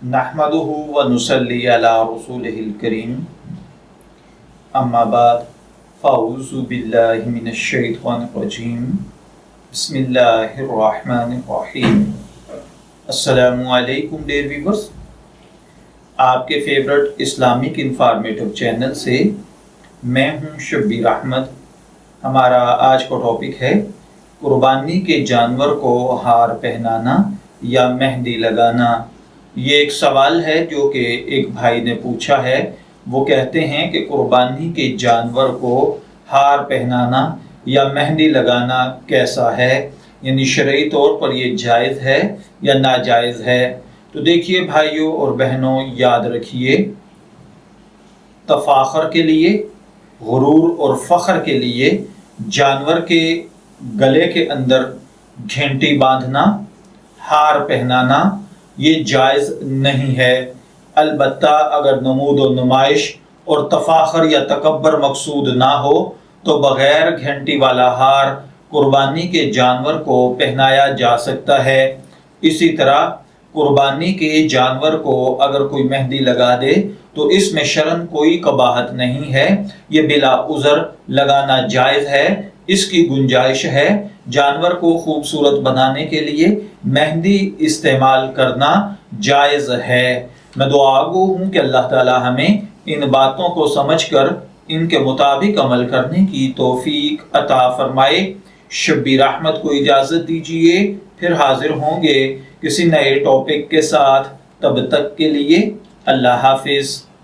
नहमदुहु व नुसल्ली अला रसूलिहिल करीम अम्मा बाद फ़अऊज़ु बिल्लाहि मिनश शैतानिर रजीम बिस्मिल्लाहिर रहमानिर रहीम। अस्सलामु अलैकुम डियर व्यूअर्स, आपके फेवरेट इस्लामिक इंफॉर्मेटिव चैनल से मैं हूं शब्बीर अहमद। हमारा आज का टॉपिक है कुर्बानी के जानवर को हार पहनाना या मेहंदी लगाना। ये एक सवाल है जो कि एक भाई ने पूछा है। वो कहते हैं कि कुर्बानी के जानवर को हार पहनाना या मेहंदी लगाना कैसा है, यानी शरई तौर पर ये जायज़ है या नाजायज़ है। तो देखिए भाइयों और बहनों, याद रखिए, तफाखर के लिए, गुरूर और फ़ख्र के लिए जानवर के गले के अंदर घंटी बांधना, हार पहनाना ये जायज़ नहीं है। अलबत्ता अगर नमूद व नुमाइश और तफाखर या तकब्बर मकसूद ना हो तो बग़ैर घंटी वाला हार कुर्बानी के जानवर को पहनाया जा सकता है। इसी तरह कुर्बानी के जानवर को अगर कोई मेहंदी लगा दे तो इसमें शरन कोई कबाहत नहीं है, ये बिला उज़र लगाना जायज़ है, इसकी गुंजाइश है। जानवर को खूबसूरत बनाने के लिए मेहंदी इस्तेमाल करना जायज़ है। मैं दुआगो हूँ कि अल्लाह ताला हमें इन बातों को समझकर इनके मुताबिक अमल करने की तौफीक अता फरमाए। शब्बीर अहमद को इजाज़त दीजिए, फिर हाजिर होंगे किसी नए टॉपिक के साथ। तब तक के लिए अल्लाह हाफिज़।